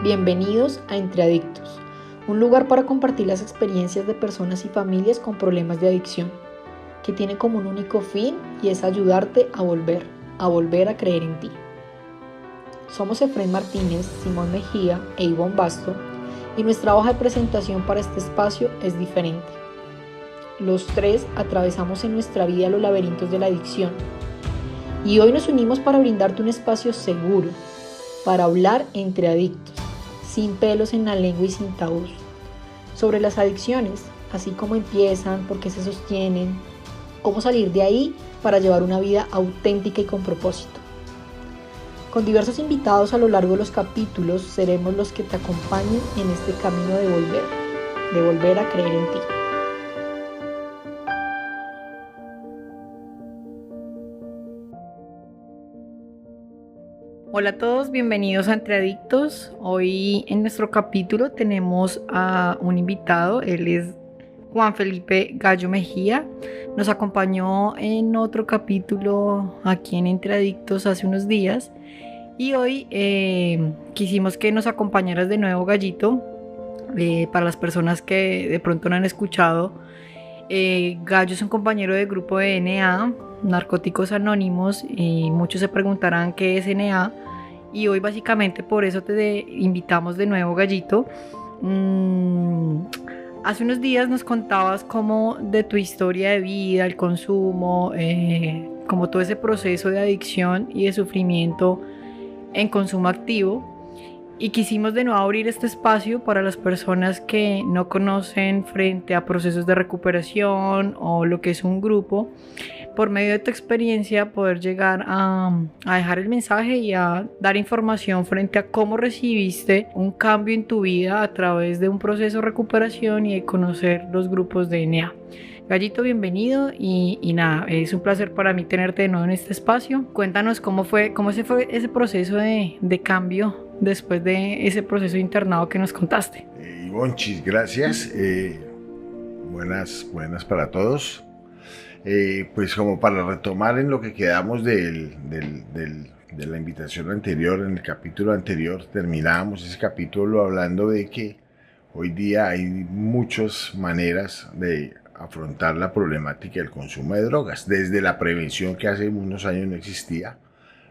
Bienvenidos a Entre Adictos, un lugar para compartir las experiencias de personas y familias con problemas de adicción, que tiene como un único fin y es ayudarte a volver a creer en ti. Somos Efraín Martínez, Simón Mejía e Ivonne Basto, y nuestra hoja de presentación para este espacio es diferente. Los tres atravesamos en nuestra vida los laberintos de la adicción, y hoy nos unimos para brindarte un espacio seguro, para hablar entre adictos, sin pelos en la lengua y sin tabús, sobre las adicciones, así como empiezan, por qué se sostienen, cómo salir de ahí para llevar una vida auténtica y con propósito. Con diversos invitados a lo largo de los capítulos, seremos los que te acompañen en este camino de volver a creer en ti. Hola a todos, bienvenidos a Entre Adictos. Hoy en nuestro capítulo tenemos a un invitado, él es Juan Felipe Gallo Mejía. Nos acompañó en otro capítulo aquí en Entre Adictos hace unos días y hoy quisimos que nos acompañaras de nuevo, Gallito. Para las personas que de pronto no han escuchado, Gallo es un compañero de grupo de NA, Narcóticos Anónimos, y muchos se preguntarán qué es NA. Y hoy básicamente por eso te invitamos de nuevo, Gallito. Hace unos días nos contabas como de tu historia de vida, el consumo, como todo ese proceso de adicción y de sufrimiento en consumo activo. Y quisimos de nuevo abrir este espacio para las personas que no conocen frente a procesos de recuperación o lo que es un grupo, por medio de tu experiencia poder llegar a dejar el mensaje y a dar información frente a cómo recibiste un cambio en tu vida a través de un proceso de recuperación y de conocer los grupos de NA. Gallito, bienvenido y nada, es un placer para mí tenerte de nuevo en este espacio. Cuéntanos cómo fue ese proceso de cambio después de ese proceso de internado que nos contaste. Ivonchis, gracias. Buenas para todos. Pues como para retomar en lo que quedamos de la invitación anterior, en el capítulo anterior, terminábamos ese capítulo hablando de que hoy día hay muchas maneras de afrontar la problemática del consumo de drogas, desde la prevención, que hace unos años no existía,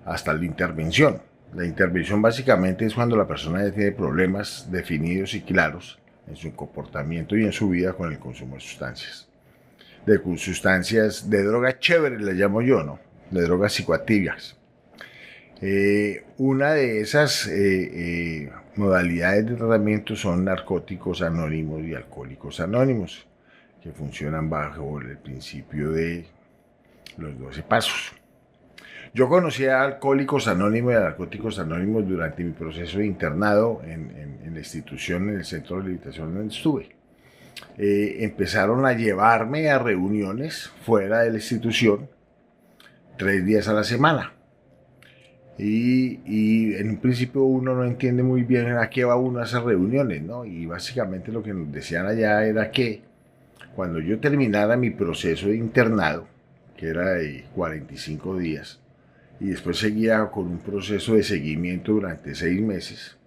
hasta la intervención. La intervención básicamente es cuando la persona ya tiene problemas definidos y claros en su comportamiento y en su vida con el consumo de sustancias. De sustancias de drogas chéveres, le llamo yo, ¿no? De drogas psicoactivas. Una de esas modalidades de tratamiento son narcóticos anónimos y alcohólicos anónimos, que funcionan bajo el principio de los 12 pasos. Yo conocí a Alcohólicos Anónimos y a Narcóticos Anónimos durante mi proceso de internado en la institución, en el centro de rehabilitación donde estuve. Empezaron a llevarme a reuniones fuera de la institución 3 días a la semana. Y en un principio uno no entiende muy bien a qué va uno a esas reuniones, ¿no? Y básicamente lo que nos decían allá era que cuando yo terminara mi proceso de internado, que era de 45 días, y después seguía con un proceso de seguimiento durante 6 meses,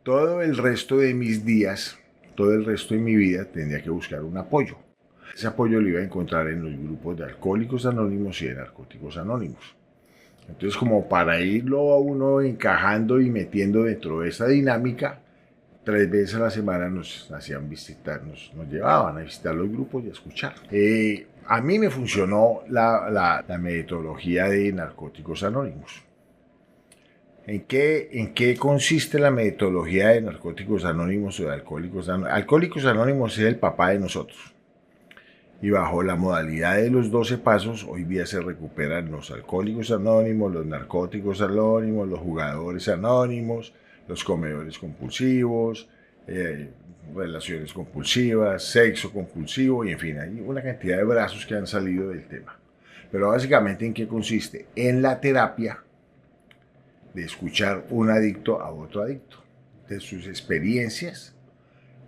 todo el resto de mis días, todo el resto de mi vida tendría que buscar un apoyo. Ese apoyo lo iba a encontrar en los grupos de Alcohólicos Anónimos y de Narcóticos Anónimos. Entonces, como para irlo a uno encajando y metiendo dentro de esa dinámica, 3 veces a la semana nos hacían visitar, nos llevaban a visitar los grupos y a escuchar. A mí me funcionó la metodología de Narcóticos Anónimos. ¿En qué consiste la metodología de Narcóticos Anónimos o de Alcohólicos Anónimos? Alcohólicos Anónimos es el papá de nosotros. Y bajo la modalidad de los 12 pasos, hoy día se recuperan los Alcohólicos Anónimos, los Narcóticos Anónimos, los Jugadores Anónimos, los Comedores Compulsivos, relaciones compulsivas, sexo compulsivo, y en fin, hay una cantidad de brazos que han salido del tema. Pero básicamente, ¿en qué consiste? En la terapia de escuchar un adicto a otro adicto, de sus experiencias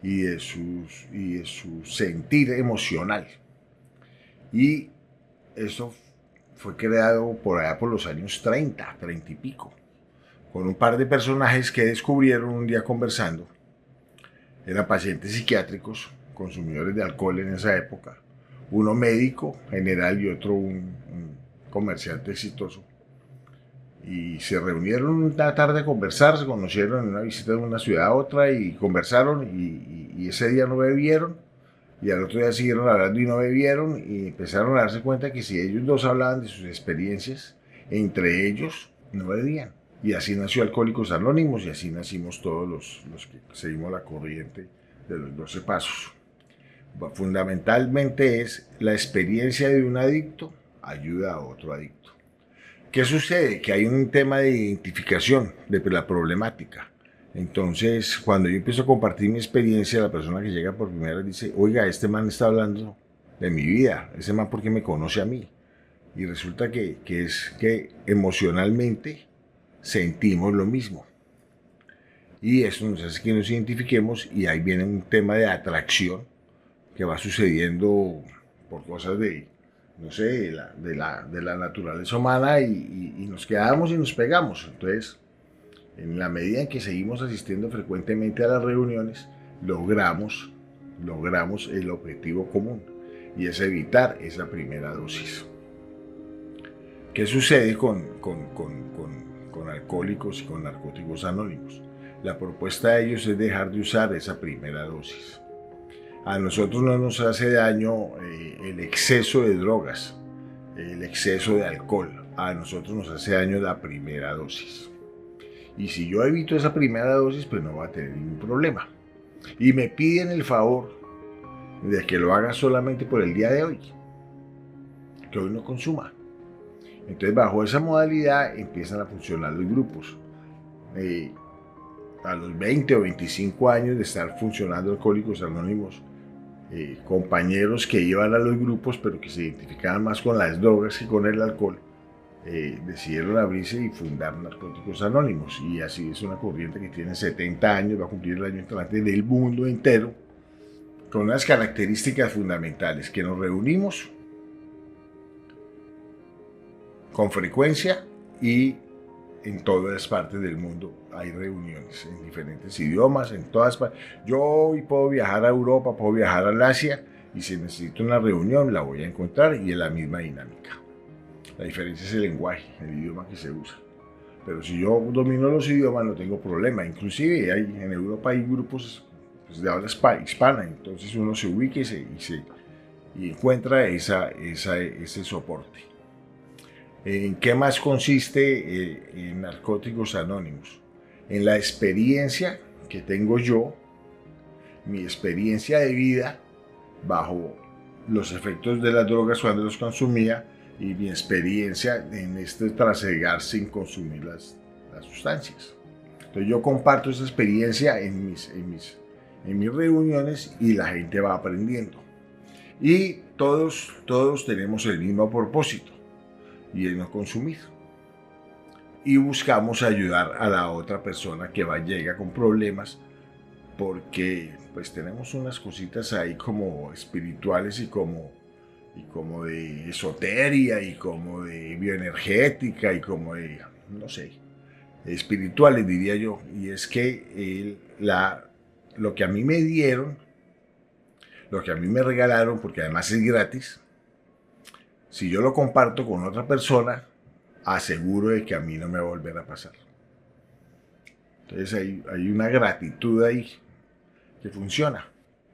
y de su sentir emocional. Y eso fue creado por allá por los años 30 y pico, con un par de personajes que descubrieron un día conversando. Eran pacientes psiquiátricos, consumidores de alcohol en esa época. Uno médico general y otro un comerciante exitoso. Y se reunieron una tarde a conversar, se conocieron en una visita de una ciudad a otra y conversaron y ese día no bebieron y al otro día siguieron hablando y no bebieron y empezaron a darse cuenta que si ellos dos hablaban de sus experiencias, entre ellos no bebían. Y así nació Alcohólicos Anónimos y así nacimos todos los que seguimos la corriente de los 12 pasos. Fundamentalmente es la experiencia de un adicto ayuda a otro adicto. ¿Qué sucede? Que hay un tema de identificación de la problemática. Entonces, cuando yo empiezo a compartir mi experiencia, la persona que llega por primera vez dice, oiga, este man está hablando de mi vida, ese man porque me conoce a mí. Y resulta que es que emocionalmente sentimos lo mismo. Y eso nos hace que nos identifiquemos y ahí viene un tema de atracción que va sucediendo por cosas de, no sé, de la naturaleza humana y nos quedamos y nos pegamos. Entonces, en la medida en que seguimos asistiendo frecuentemente a las reuniones, logramos el objetivo común y es evitar esa primera dosis. ¿Qué sucede con alcohólicos y con narcóticos anónimos? La propuesta de ellos es dejar de usar esa primera dosis. A nosotros no nos hace daño el exceso de drogas, el exceso de alcohol. A nosotros nos hace daño la primera dosis. Y si yo evito esa primera dosis, pues no va a tener ningún problema. Y me piden el favor de que lo haga solamente por el día de hoy, que hoy no consuma. Entonces, bajo esa modalidad empiezan a funcionar los grupos. A los 20 o 25 años de estar funcionando Alcohólicos Anónimos, compañeros que iban a los grupos, pero que se identificaban más con las drogas que con el alcohol, decidieron abrirse y fundar Narcóticos Anónimos. Y así es una corriente que tiene 70 años, va a cumplir el año entrante del mundo entero, con unas características fundamentales, que nos reunimos con frecuencia y en todas partes del mundo hay reuniones, en diferentes idiomas, en todas partes. Yo hoy puedo viajar a Europa, puedo viajar al Asia, y si necesito una reunión la voy a encontrar y es la misma dinámica. La diferencia es el lenguaje, el idioma que se usa. Pero si yo domino los idiomas no tengo problema. Inclusive en Europa hay grupos pues, de habla hispana, entonces uno se ubica y encuentra ese soporte. ¿En qué más consiste en Narcóticos Anónimos? En la experiencia que tengo yo, mi experiencia de vida bajo los efectos de las drogas cuando los consumía y mi experiencia en este trasegar sin consumir las sustancias. Entonces yo comparto esa experiencia en mis reuniones y la gente va aprendiendo. Y todos tenemos el mismo propósito y es no consumir. Y buscamos ayudar a la otra persona que llega con problemas porque pues tenemos unas cositas ahí como espirituales y como de esoteria y como de bioenergética y como de, no sé, espirituales diría yo. Y es que lo que a mí me dieron, lo que a mí me regalaron, porque además es gratis, si yo lo comparto con otra persona, aseguro de que a mí no me va a volver a pasar. Entonces hay una gratitud ahí que funciona.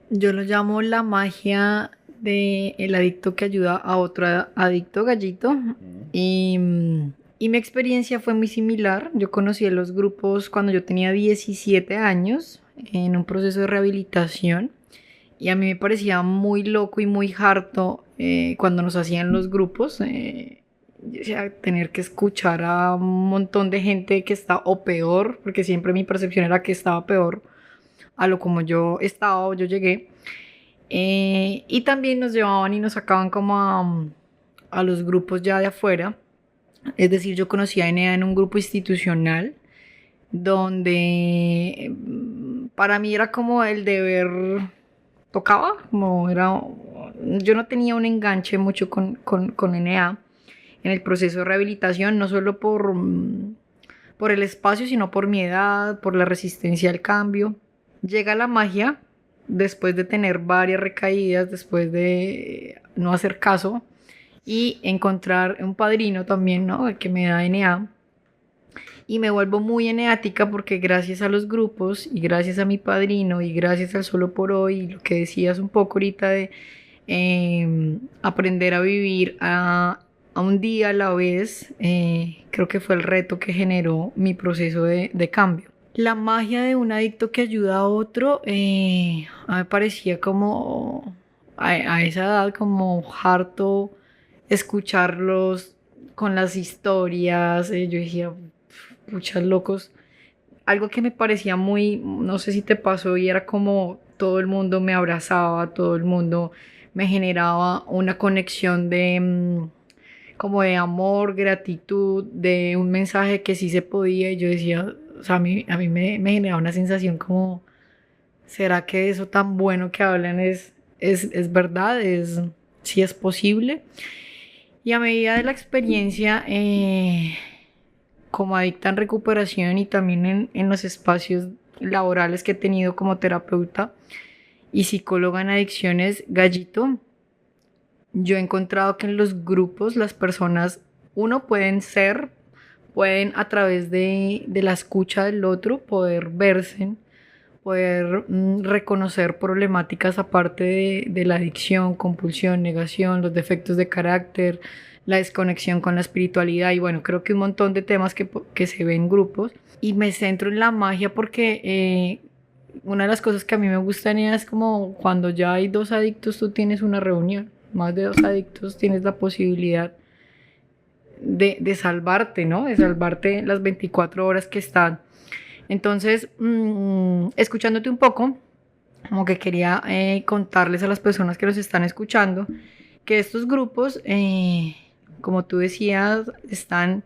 Yo lo llamo la magia del adicto que ayuda a otro adicto, Gallito. Y mi experiencia fue muy similar. Yo conocí a los grupos cuando yo tenía 17 años en un proceso de rehabilitación. Y a mí me parecía muy loco y muy harto cuando nos hacían los grupos. Tener que escuchar a un montón de gente que está o peor, porque siempre mi percepción era que estaba peor a lo como yo estaba o yo llegué. Y también nos llevaban y nos sacaban como a los grupos ya de afuera. Es decir, yo conocí a Enea en un grupo institucional donde para mí era como el deber tocaba, yo no tenía un enganche mucho con NA en el proceso de rehabilitación, no solo por por el espacio, sino por mi edad, por la resistencia al cambio. Llega la magia después de tener varias recaídas, después de no hacer caso y encontrar un padrino también, ¿no? El que me da NA. Y me vuelvo muy eneática porque gracias a los grupos y gracias a mi padrino y gracias al Solo por Hoy, lo que decías un poco ahorita de aprender a vivir a un día a la vez, creo que fue el reto que generó mi proceso de cambio. La magia de un adicto que ayuda a otro, a mí me parecía como a esa edad como harto escucharlos con las historias. Yo decía, puchas locos. Algo que me parecía muy, no sé si te pasó, y era como todo el mundo me abrazaba, todo el mundo me generaba una conexión de como de amor, gratitud, de un mensaje que sí se podía, y yo decía, o sea, a mí me generaba una sensación como, ¿será que eso tan bueno que hablan es verdad? ¿Sí es posible? Y a medida de la experiencia, como adicta en recuperación y también en los espacios laborales que he tenido como terapeuta y psicóloga en adicciones, Gallito, yo he encontrado que en los grupos las personas, pueden a través de la escucha del otro, poder verse, poder reconocer problemáticas aparte de la adicción, compulsión, negación, los defectos de carácter, la desconexión con la espiritualidad y bueno, creo que un montón de temas que se ven en grupos. Y me centro en la magia porque una de las cosas que a mí me gustan es como cuando ya hay dos adictos, tú tienes una reunión, más de dos adictos, tienes la posibilidad de salvarte, ¿no? De salvarte las 24 horas que están. Entonces, escuchándote un poco, como que quería contarles a las personas que nos están escuchando que estos grupos, como tú decías, están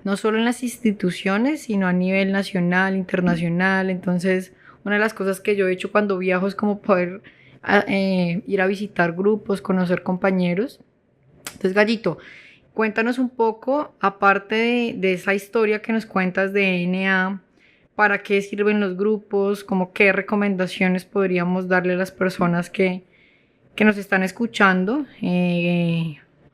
no solo en las instituciones, sino a nivel nacional, internacional. Entonces, una de las cosas que yo he hecho cuando viajo es como poder ir a visitar grupos, conocer compañeros. Entonces, Gallito, cuéntanos un poco, aparte de esa historia que nos cuentas de NA, ¿para qué sirven los grupos? ¿Cómo qué recomendaciones podríamos darle a las personas que nos están escuchando?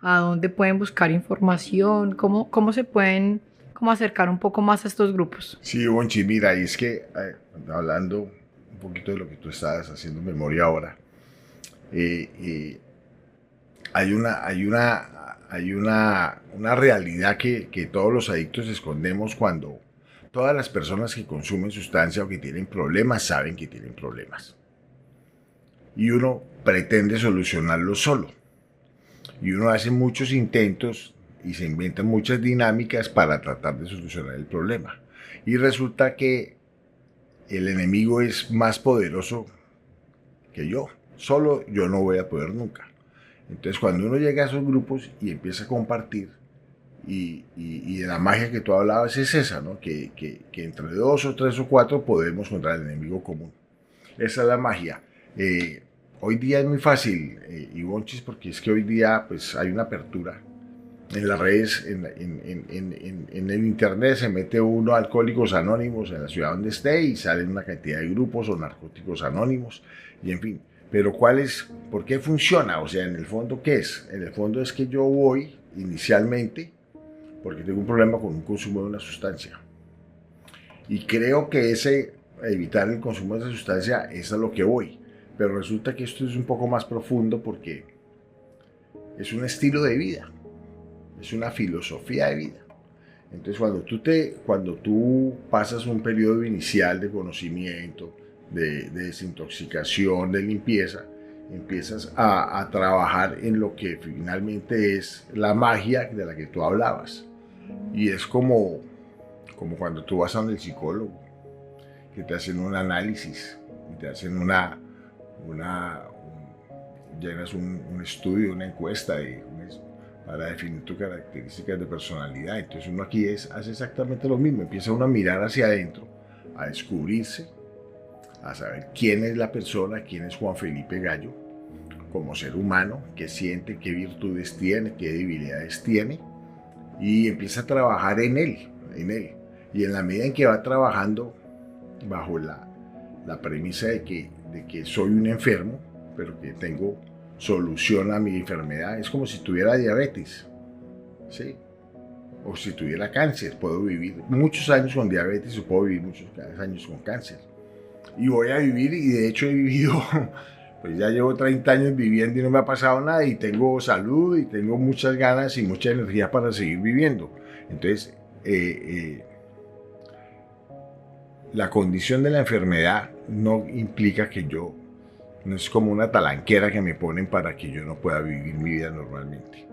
¿A dónde pueden buscar información? ¿Cómo se pueden como acercar un poco más a estos grupos? Sí, Bonchi, mira, y es que hablando un poquito de lo que tú estabas haciendo memoria ahora, hay una realidad que todos los adictos escondemos cuando todas las personas que consumen sustancia o que tienen problemas saben que tienen problemas. Y uno pretende solucionarlo solo. Y uno hace muchos intentos y se inventan muchas dinámicas para tratar de solucionar el problema. Y resulta que el enemigo es más poderoso que yo. Solo yo no voy a poder nunca. Entonces cuando uno llega a esos grupos y empieza a compartir, y de la magia que tú hablabas es esa, ¿no? Que entre dos o tres o cuatro podemos contra el enemigo común. Esa es la magia. Hoy día es muy fácil, Ivonchis, porque es que hoy día pues, hay una apertura en las redes, en el internet se mete uno a Alcohólicos Anónimos en la ciudad donde esté y salen una cantidad de grupos o Narcóticos Anónimos y en fin. Pero ¿por qué funciona? O sea, en el fondo, ¿qué es? En el fondo es que yo voy inicialmente porque tengo un problema con un consumo de una sustancia. Y creo que evitar el consumo de esa sustancia es a lo que voy. Pero resulta que esto es un poco más profundo porque es un estilo de vida, es una filosofía de vida. Entonces cuando tú pasas un periodo inicial de conocimiento, de desintoxicación, de limpieza, empiezas a trabajar en lo que finalmente es la magia de la que tú hablabas. Y es como cuando tú vas a donde el psicólogo, que te hacen un análisis, y te hacen llenas un estudio, una encuesta para definir tus características de personalidad. Entonces uno aquí hace exactamente lo mismo, empieza uno a mirar hacia adentro, a descubrirse, a saber quién es la persona, quién es Juan Felipe Gallo, como ser humano, qué siente, qué virtudes tiene, qué debilidades tiene, y empieza a trabajar en él. Y en la medida en que va trabajando bajo la premisa de que soy un enfermo, pero que tengo solución a mi enfermedad, es como si tuviera diabetes, ¿sí? O si tuviera cáncer, puedo vivir muchos años con diabetes o puedo vivir muchos años con cáncer. Y voy a vivir, y de hecho he vivido, pues ya llevo 30 años viviendo y no me ha pasado nada, y tengo salud y tengo muchas ganas y mucha energía para seguir viviendo. Entonces, la condición de la enfermedad no implica que yo, no es como una talanquera que me ponen para que yo no pueda vivir mi vida normalmente.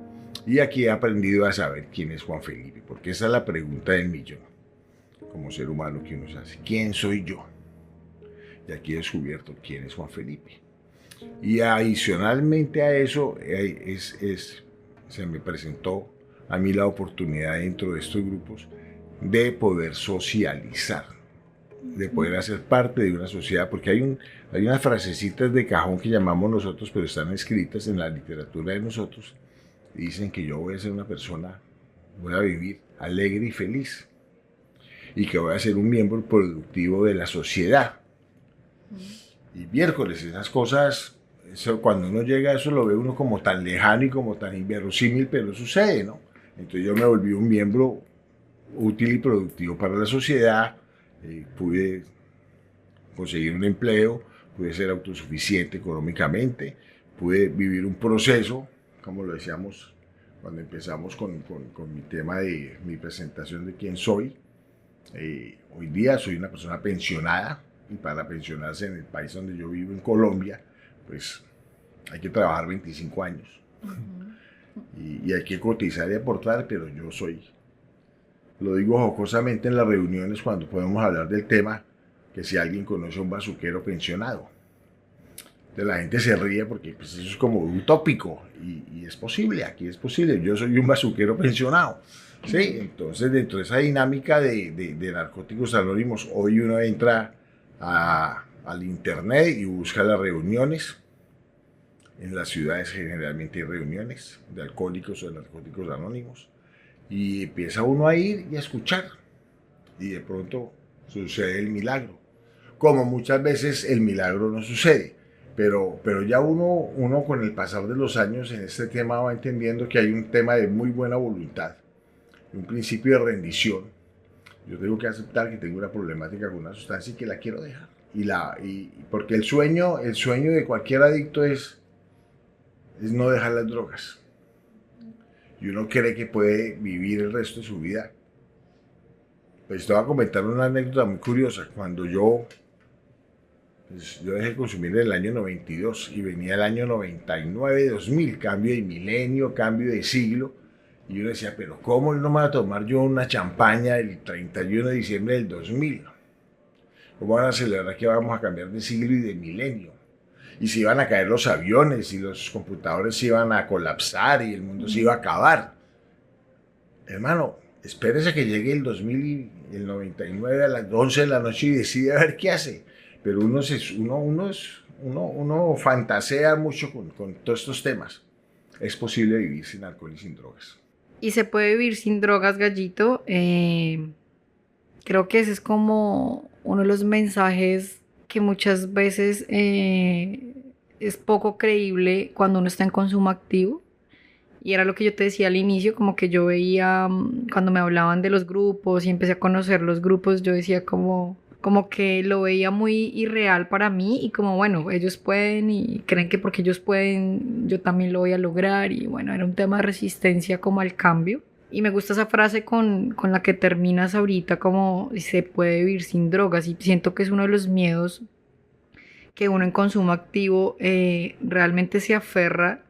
Y aquí he aprendido a saber quién es Juan Felipe, porque esa es la pregunta del millón, como ser humano que uno se hace. ¿Quién soy yo? Y aquí he descubierto quién es Juan Felipe. Y adicionalmente a eso, se me presentó a mí la oportunidad dentro de estos grupos de poder socializar, de poder hacer parte de una sociedad, porque hay unas frasecitas de cajón que llamamos nosotros, pero están escritas en la literatura de nosotros, y dicen que yo voy a ser una persona, voy a vivir alegre y feliz, y que voy a ser un miembro productivo de la sociedad. Y miércoles, esas cosas, cuando uno llega a eso lo ve uno como tan lejano y como tan inverosímil, pero sucede, ¿no? Entonces yo me volví un miembro útil y productivo para la sociedad, pude conseguir un empleo, pude ser autosuficiente económicamente, pude vivir un proceso, como lo decíamos cuando empezamos con mi tema de mi presentación de quién soy. Hoy día soy una persona pensionada, y para pensionarse en el país donde yo vivo, en Colombia, pues hay que trabajar 25 años. Y hay que cotizar y aportar, pero yo soy, lo digo jocosamente en las reuniones cuando podemos hablar del tema, que si alguien conoce a un bazuquero pensionado. Entonces la gente se ríe porque pues, eso es como utópico, y es posible, aquí es posible, yo soy un bazuquero pensionado. Sí, entonces dentro de esa dinámica de Narcóticos Anónimos, hoy uno entra al internet y busca las reuniones. En las ciudades generalmente hay reuniones de alcohólicos o de narcóticos anónimos, y empieza uno a ir y a escuchar, y de pronto sucede el milagro, como muchas veces el milagro no sucede, pero ya uno con el pasar de los años en este tema va entendiendo que hay un tema de muy buena voluntad, un principio de rendición. Yo tengo que aceptar que tengo una problemática con una sustancia y que la quiero dejar, porque el sueño de cualquier adicto es no dejar las drogas, y uno cree que puede vivir el resto de su vida. Pues te voy a comentar una anécdota muy curiosa. Cuando yo dejé de consumir en el año 92 y venía el año 99, 2000, cambio de milenio, cambio de siglo, y yo decía, pero ¿cómo no me voy a tomar yo una champaña el 31 de diciembre del 2000? ¿Cómo van a celebrar que vamos a cambiar de siglo y de milenio? Y se iban a caer los aviones y los computadores se iban a colapsar y el mundo se iba a acabar. Hermano, espérese que llegue el 2000 y el 99 a las 11 de la noche y decide a ver qué hace. Pero uno fantasea mucho con todos estos temas. Es posible vivir sin alcohol y sin drogas. Y se puede vivir sin drogas, Gallito. Creo que ese es como uno de los mensajes que muchas veces es poco creíble cuando uno está en consumo activo. Y era lo que yo te decía al inicio, como que yo veía cuando me hablaban de los grupos y empecé a conocer los grupos, yo decía como que lo veía muy irreal para mí, y como bueno, ellos pueden y creen que porque ellos pueden, yo también lo voy a lograr, y bueno, era un tema de resistencia como al cambio. Y me gusta esa frase con la que terminas ahorita, como se puede vivir sin drogas, y siento que es uno de los miedos que uno en consumo activo realmente se aferra,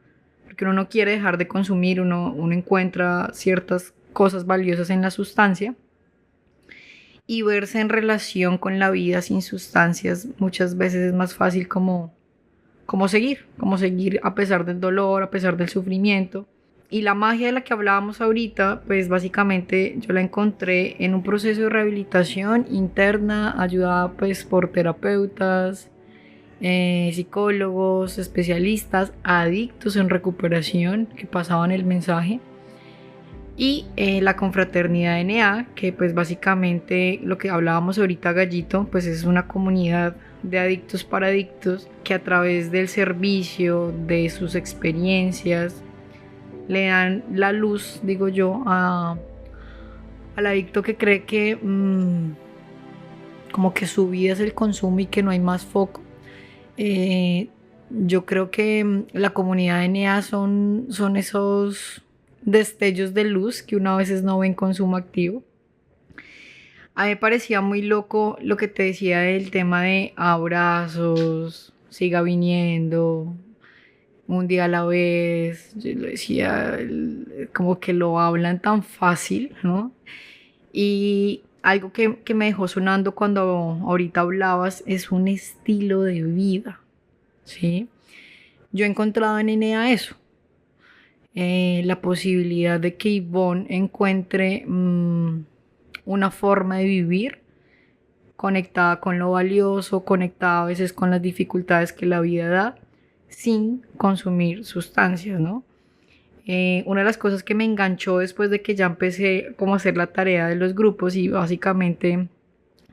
porque uno no quiere dejar de consumir, uno encuentra ciertas cosas valiosas en la sustancia, y verse en relación con la vida sin sustancias muchas veces es más fácil como seguir a pesar del dolor, a pesar del sufrimiento. Y la magia de la que hablábamos ahorita, pues básicamente yo la encontré en un proceso de rehabilitación interna, ayudada pues por terapeutas, psicólogos, especialistas, adictos en recuperación que pasaban el mensaje. y la confraternidad NA, que pues básicamente lo que hablábamos ahorita, Gallito, pues es una comunidad de adictos para adictos que a través del servicio, de sus experiencias, le dan la luz, digo yo, al adicto que cree que como que su vida es el consumo y que no hay más foco. Yo creo que la comunidad NA son esos destellos de luz que uno a veces no ve en consumo activo. A mí me parecía muy loco lo que te decía del tema de abrazos, siga viniendo, un día a la vez. Yo lo decía, como que lo hablan tan fácil, ¿no? Y algo que me dejó sonando cuando ahorita hablabas es un estilo de vida, ¿sí? Yo he encontrado en NA eso, la posibilidad de que Ivonne encuentre una forma de vivir conectada con lo valioso, conectada a veces con las dificultades que la vida da, sin consumir sustancias, ¿no? Una de las cosas que me enganchó después de que ya empecé como a hacer la tarea de los grupos y básicamente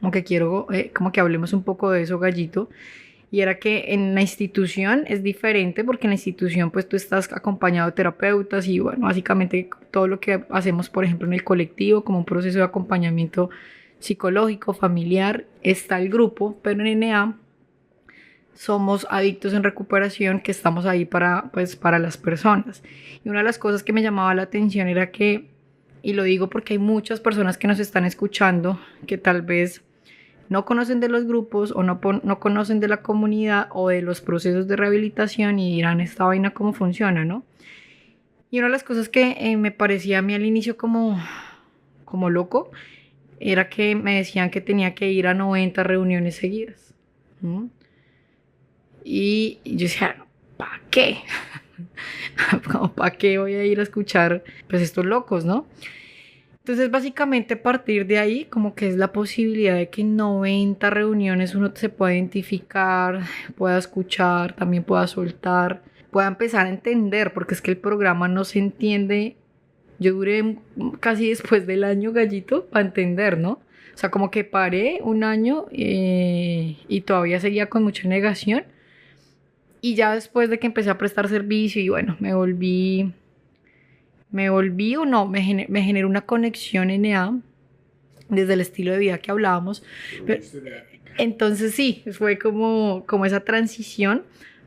como que quiero como que hablemos un poco de eso, Gallito, y era que en la institución es diferente porque en la institución pues tú estás acompañado de terapeutas y bueno, básicamente todo lo que hacemos por ejemplo en el colectivo como un proceso de acompañamiento psicológico, familiar, está el grupo, pero en NA somos adictos en recuperación que estamos ahí para las personas. Y una de las cosas que me llamaba la atención era que, y lo digo porque hay muchas personas que nos están escuchando que tal vez no conocen de los grupos o no conocen de la comunidad o de los procesos de rehabilitación y dirán esta vaina cómo funciona, ¿no? Y una de las cosas que me parecía a mí al inicio como loco era que me decían que tenía que ir a 90 reuniones seguidas, ¿no? Y yo decía, ¿para qué? ¿Para qué voy a ir a escuchar pues estos locos, no? Entonces básicamente a partir de ahí como que es la posibilidad de que en 90 reuniones uno se pueda identificar, pueda escuchar, también pueda soltar, pueda empezar a entender, porque es que el programa no se entiende. Yo duré casi después del año, Gallito, para entender, ¿no? O sea, como que paré un año y todavía seguía con mucha negación. Y ya después de que empecé a prestar servicio y bueno, me volví o no, me generó una conexión NA desde el estilo de vida que hablábamos. Pero, entonces sí, fue como esa transición,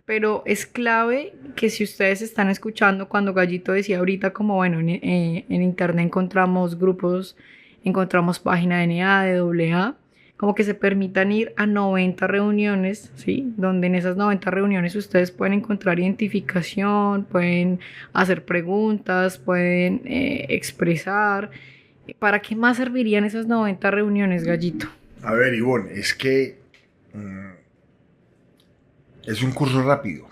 pero es clave que si ustedes están escuchando cuando Gallito decía ahorita como bueno, en internet encontramos grupos, encontramos página de NA, de AA, como que se permitan ir a 90 reuniones, ¿sí? Donde en esas 90 reuniones ustedes pueden encontrar identificación, pueden hacer preguntas, pueden expresar. ¿Para qué más servirían esas 90 reuniones, Gallito? A ver, Ivonne, es que es un curso rápido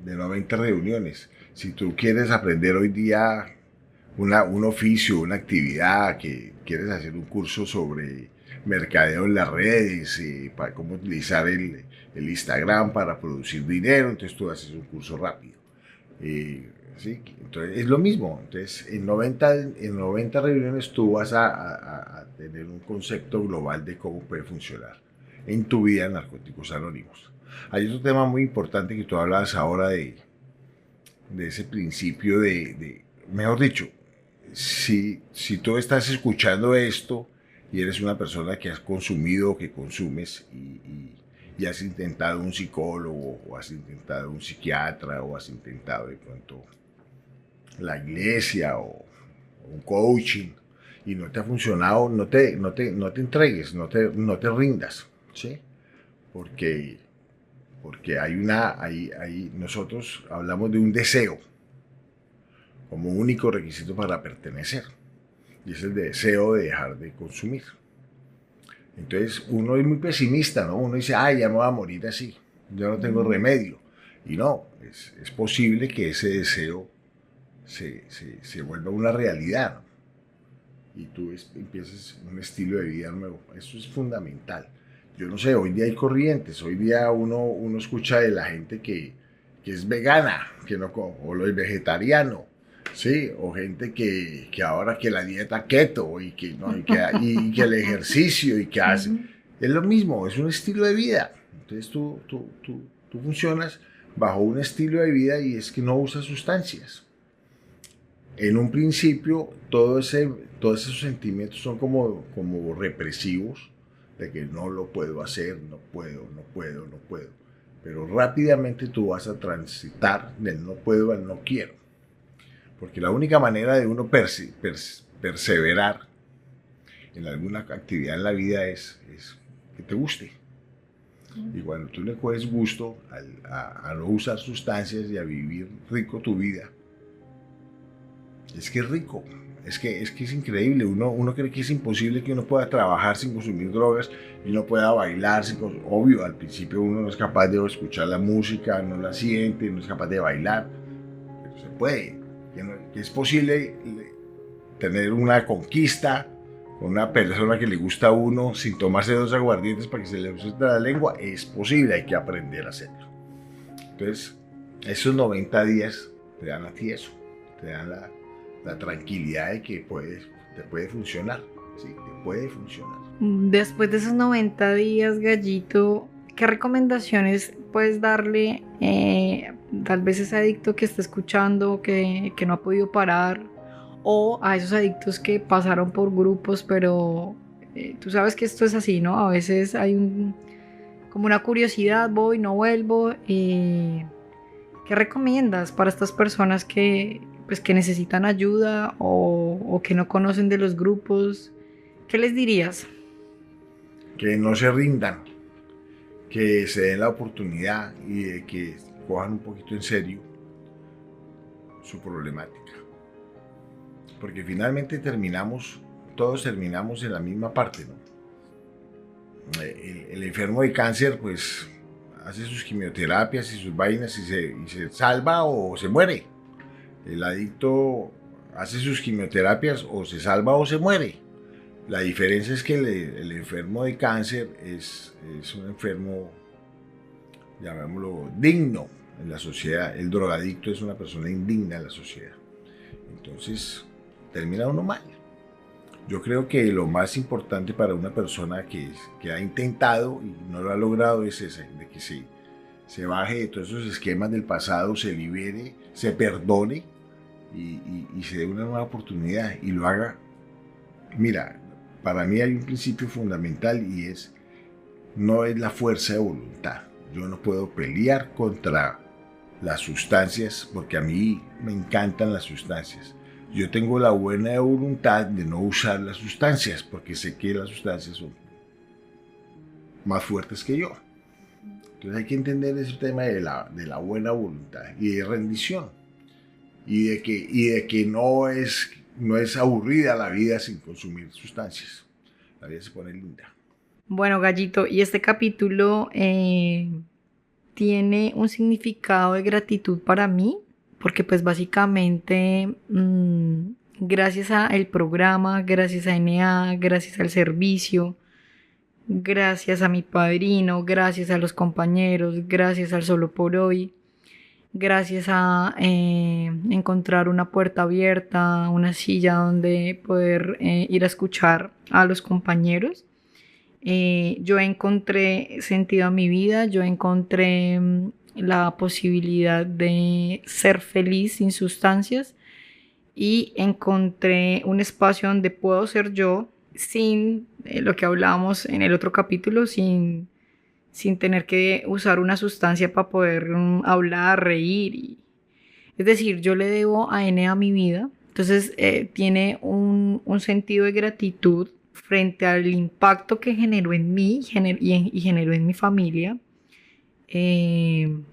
de 90 reuniones. Si tú quieres aprender hoy día un oficio, una actividad, que quieres hacer un curso sobre mercadeo en las redes, para cómo utilizar el Instagram para producir dinero, entonces tú haces un curso rápido. ¿Sí? Entonces es lo mismo. Entonces en 90 reuniones tú vas a tener un concepto global de cómo puede funcionar en tu vida en Narcóticos Anónimos. Hay otro tema muy importante que tú hablabas ahora de ese principio mejor dicho, si tú estás escuchando esto y eres una persona que has consumido o que consumes y has intentado un psicólogo o has intentado un psiquiatra o has intentado de pronto la iglesia o un coaching y no te ha funcionado, no te entregues, no te rindas, ¿sí? Porque nosotros hablamos de un deseo como único requisito para pertenecer, y es el deseo de dejar de consumir. Entonces uno es muy pesimista, ¿no? Uno dice, ay, ya me voy a morir así, yo no tengo remedio. Y no, es posible que ese deseo se vuelva una realidad, ¿no? Y tú empieces un estilo de vida nuevo. Eso es fundamental. Yo no sé, hoy día hay corrientes, hoy día uno escucha de la gente que es vegana, que no, o lo es vegetariano, Sí, o gente que ahora que la dieta keto y que, ¿no? y que el ejercicio y que hace. Ujú. Es lo mismo, es un estilo de vida. Entonces tú funcionas bajo un estilo de vida y es que no usas sustancias. En un principio, todos esos sentimientos son como represivos, de que no lo puedo hacer, no puedo, no puedo, no puedo. Pero rápidamente tú vas a transitar del no puedo al no quiero. Porque la única manera de uno perseverar en alguna actividad en la vida es que te guste. Y cuando tú le coges gusto a no usar sustancias y a vivir rico tu vida, es que es rico. Es increíble. Uno cree que es imposible que uno pueda trabajar sin consumir drogas y uno pueda bailar obvio, al principio uno no es capaz de escuchar la música, no la siente, no es capaz de bailar, pero se puede. Que es posible tener una conquista con una persona que le gusta a uno sin tomarse 2 aguardientes para que se le suelte la lengua. Es posible, hay que aprender a hacerlo. Entonces, esos 90 días te dan a ti eso, te dan la tranquilidad de que te puede funcionar. Sí, te puede funcionar. Después de esos 90 días, Gallito, ¿qué recomendaciones puedes darle tal vez a ese adicto que está escuchando, que no ha podido parar, o a esos adictos que pasaron por grupos, pero tú sabes que esto es así, ¿no? A veces hay como una curiosidad, voy, no vuelvo. ¿Qué recomiendas para estas personas pues, que necesitan ayuda o que no conocen de los grupos? ¿Qué les dirías? Que no se rindan, que se den la oportunidad y de que cojan un poquito en serio su problemática. Porque finalmente todos terminamos en la misma parte, ¿no? El enfermo de cáncer, pues, hace sus quimioterapias y sus vainas y se salva o se muere. El adicto hace sus quimioterapias o se salva o se muere. La diferencia es que el enfermo de cáncer es un enfermo, llamémoslo, digno en la sociedad. El drogadicto es una persona indigna en la sociedad. Entonces, termina uno mal. Yo creo que lo más importante para una persona que ha intentado y no lo ha logrado es ese, de que se baje de todos esos esquemas del pasado, se libere, se perdone y se dé una nueva oportunidad y lo haga. Mira, para mí hay un principio fundamental y no es la fuerza de voluntad. Yo no puedo pelear contra las sustancias porque a mí me encantan las sustancias. Yo tengo la buena voluntad de no usar las sustancias porque sé que las sustancias son más fuertes que yo. Entonces hay que entender ese tema de la buena voluntad y de rendición y de que no es aburrida la vida sin consumir sustancias. La vida se pone linda. Bueno, Gallito, y este capítulo tiene un significado de gratitud para mí, porque pues básicamente gracias al programa, gracias a NA, gracias al servicio, gracias a mi padrino, gracias a los compañeros, gracias al Solo por Hoy, gracias a encontrar una puerta abierta, una silla donde poder ir a escuchar a los compañeros. Yo encontré sentido a mi vida, yo encontré la posibilidad de ser feliz sin sustancias y encontré un espacio donde puedo ser yo sin lo que hablábamos en el otro capítulo, sin tener que usar una sustancia para poder hablar, reír. Es decir, yo le debo a N a mi vida, entonces tiene un sentido de gratitud frente al impacto que generó en mí y generó en mi familia.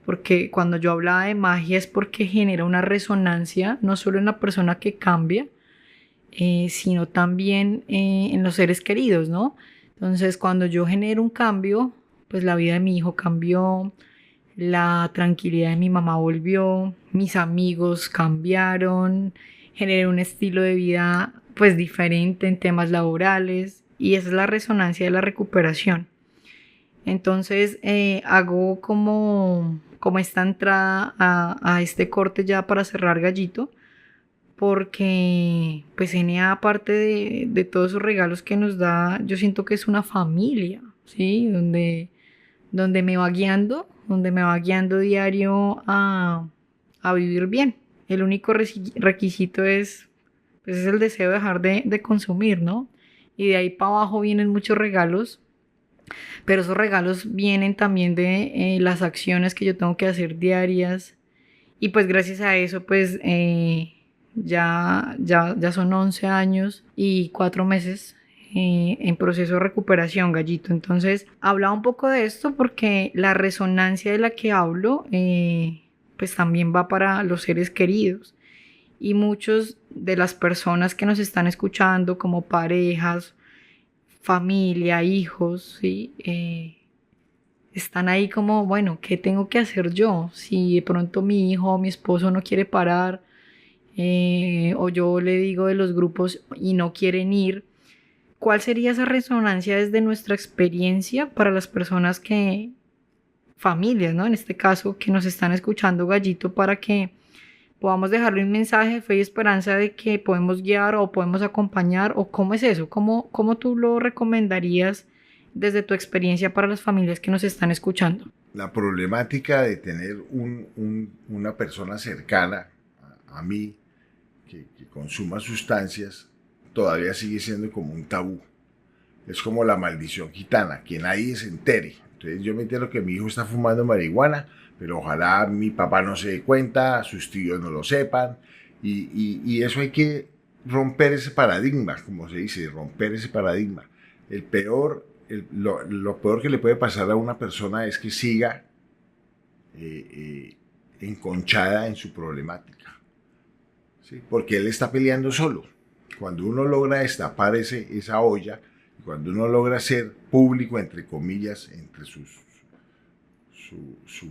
Porque cuando yo hablaba de magia es porque genera una resonancia no solo en la persona que cambia, sino también en los seres queridos, ¿no? Entonces, cuando yo genero un cambio, pues la vida de mi hijo cambió, la tranquilidad de mi mamá volvió, mis amigos cambiaron, generé un estilo de vida pues diferente en temas laborales y esa es la resonancia de la recuperación. Entonces hago como esta entrada a este corte ya para cerrar, Gallito, porque pues NA, aparte de todos esos regalos que nos da, yo siento que es una familia, ¿sí? Donde donde me va guiando diario a vivir bien. El único requisito es, pues, es el deseo de dejar de consumir, ¿no? Y de ahí para abajo vienen muchos regalos, pero esos regalos vienen también de las acciones que yo tengo que hacer diarias. Y pues gracias a eso, pues ya son 11 años y 4 meses en proceso de recuperación, Gallito. Entonces, hablaba un poco de esto porque la resonancia de la que hablo, pues también va para los seres queridos. Y muchos de las personas que nos están escuchando, como parejas, familia, hijos, ¿sí? Están ahí como, bueno, ¿qué tengo que hacer yo? Si de pronto mi hijo o mi esposo no quiere parar, o yo le digo de los grupos y no quieren ir, ¿cuál sería esa resonancia desde nuestra experiencia para las personas familias, ¿no? En este caso, que nos están escuchando, Gallito, para que podamos dejarle un mensaje de fe y esperanza de que podemos guiar o podemos acompañar, o cómo es eso, cómo tú lo recomendarías desde tu experiencia para las familias que nos están escuchando. La problemática de tener una persona cercana a mí que consuma sustancias todavía sigue siendo como un tabú. Es como la maldición gitana, que nadie se entere. Entonces yo me entero que mi hijo está fumando marihuana, pero ojalá mi papá no se dé cuenta, sus tíos no lo sepan, y eso hay que romper ese paradigma, como se dice, romper ese paradigma. Lo peor que le puede pasar a una persona es que siga enconchada en su problemática, ¿sí? Porque él está peleando solo. Cuando uno logra destapar esa olla, cuando uno logra ser público, entre comillas, entre su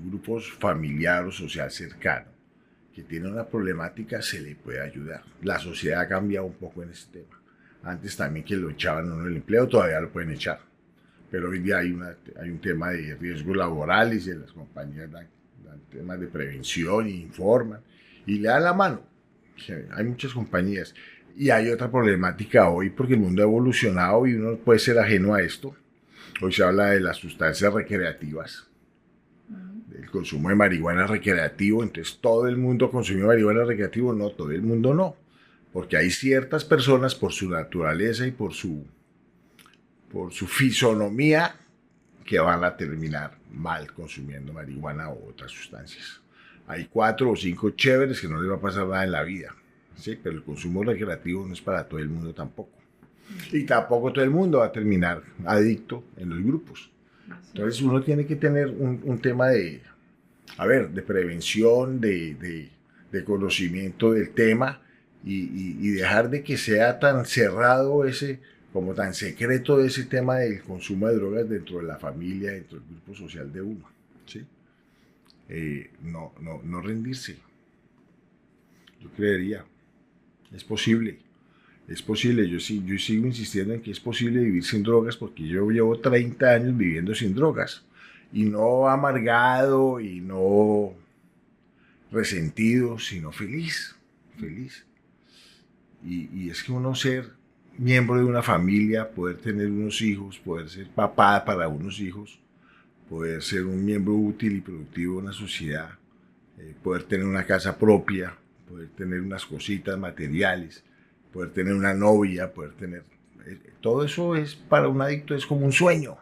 grupo familiar o social cercano, que tiene una problemática, se le puede ayudar. La sociedad ha cambiado un poco en este tema. Antes también que lo echaban a uno del empleo, todavía lo pueden echar. Pero hoy día hay un tema de riesgos laborales y las compañías dan temas de prevención e informan y le dan la mano. Hay muchas compañías. Y hay otra problemática hoy porque el mundo ha evolucionado y uno puede ser ajeno a esto. Hoy se habla de las sustancias recreativas, del consumo de marihuana recreativo. Entonces, ¿todo el mundo consume marihuana recreativo? No, todo el mundo no. Porque hay ciertas personas, por su naturaleza y por su fisonomía, que van a terminar mal consumiendo marihuana o otras sustancias. Hay 4 o 5 chéveres que no les va a pasar nada en la vida, ¿sí? Pero el consumo recreativo no es para todo el mundo tampoco. Y tampoco todo el mundo va a terminar adicto en los grupos. Entonces uno tiene que tener un tema de prevención, de conocimiento del tema y dejar de que sea tan cerrado como tan secreto ese tema del consumo de drogas dentro de la familia, dentro del grupo social de uno, ¿sí? No rendirse. Yo creería, es posible, yo sigo insistiendo en que es posible vivir sin drogas porque yo llevo 30 años viviendo sin drogas y no amargado y no resentido, sino feliz. Y es que uno ser miembro de una familia, poder tener unos hijos, poder ser papá para unos hijos, poder ser un miembro útil y productivo de una sociedad, poder tener una casa propia, poder tener unas cositas materiales, poder tener una novia, poder tener... todo eso es para un adicto es como un sueño.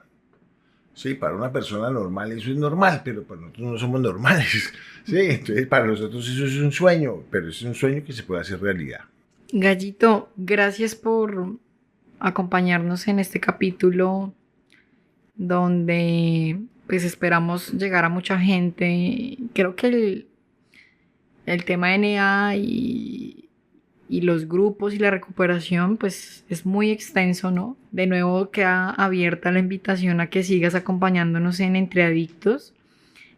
Sí, para una persona normal eso es normal, pero para nosotros no somos normales. Sí, entonces para nosotros eso es un sueño, pero es un sueño que se puede hacer realidad. Gallito, gracias por acompañarnos en este capítulo donde pues esperamos llegar a mucha gente. Creo que el tema de NA y los grupos y la recuperación pues es muy extenso, ¿no? De nuevo queda abierta la invitación a que sigas acompañándonos en Entre Adictos.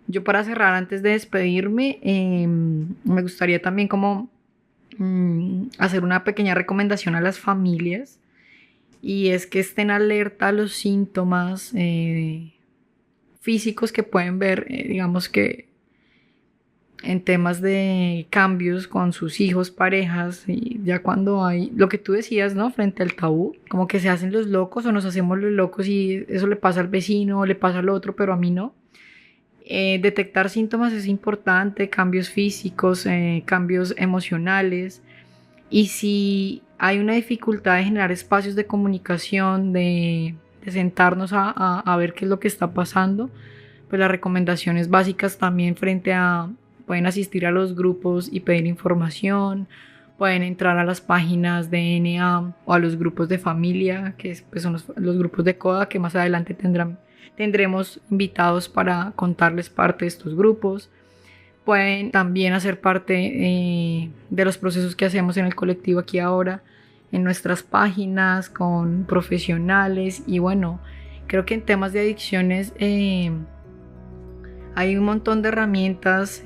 Yo, para cerrar, antes de despedirme, me gustaría también como hacer una pequeña recomendación a las familias, y es que estén alerta a los síntomas físicos que pueden ver, digamos que en temas de cambios con sus hijos, parejas, y ya cuando hay lo que tú decías, ¿no? Frente al tabú, como que se hacen los locos o nos hacemos los locos y eso le pasa al vecino o le pasa al otro, pero a mí no. Detectar síntomas es importante, cambios físicos, cambios emocionales, y si hay una dificultad de generar espacios de comunicación, de sentarnos a ver qué es lo que está pasando, pues las recomendaciones básicas también frente a, pueden asistir a los grupos y pedir información, pueden entrar a las páginas de NA o a los grupos de familia, que pues son los grupos de CODA, que más adelante tendremos invitados para contarles parte de estos grupos. Pueden también hacer parte de los procesos que hacemos en el colectivo Aquí Ahora, en nuestras páginas, con profesionales. Y bueno, creo que en temas de adicciones hay un montón de herramientas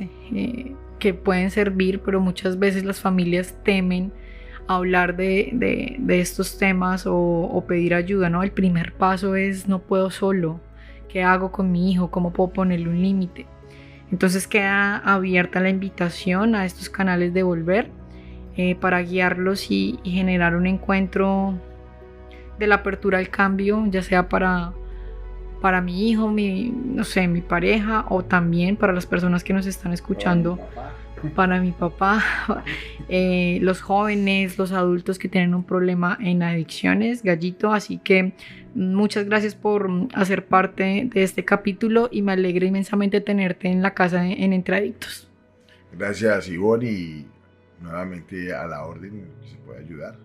que pueden servir, pero muchas veces las familias temen hablar de estos temas o pedir ayuda, ¿no? El primer paso es: no puedo solo, ¿qué hago con mi hijo? ¿Cómo puedo ponerle un límite? Entonces queda abierta la invitación a estos canales de Volver para guiarlos y generar un encuentro de la apertura al cambio, ya sea para mi hijo, no sé, mi pareja, o también para las personas que nos están escuchando, para mi papá, los jóvenes, los adultos que tienen un problema en adicciones, Gallito. Así que muchas gracias por hacer parte de este capítulo y me alegra inmensamente tenerte en la casa en Entre Adictos. Gracias, Ivonne, y nuevamente a la orden, si se puede ayudar.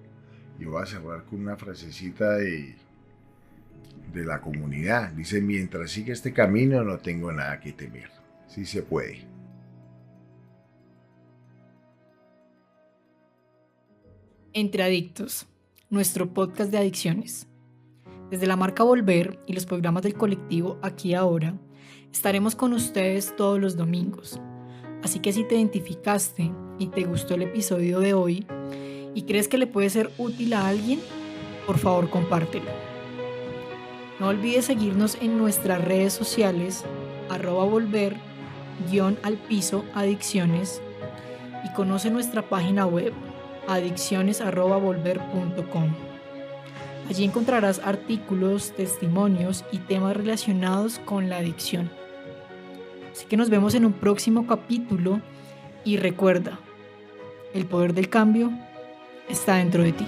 Y voy a cerrar con una frasecita de la comunidad. Dice: mientras siga este camino no tengo nada que temer. Sí se puede. Entre Adictos, nuestro podcast de adicciones. Desde la marca Volver y los programas del colectivo Aquí Ahora, estaremos con ustedes todos los domingos. Así que si te identificaste y te gustó el episodio de hoy y crees que le puede ser útil a alguien, por favor compártelo. No olvides seguirnos en nuestras redes sociales, @volver_adicciones, y conoce nuestra página web, adicciones@volver.com. Allí encontrarás artículos, testimonios y temas relacionados con la adicción. Así que nos vemos en un próximo capítulo y recuerda, el poder del cambio está dentro de ti.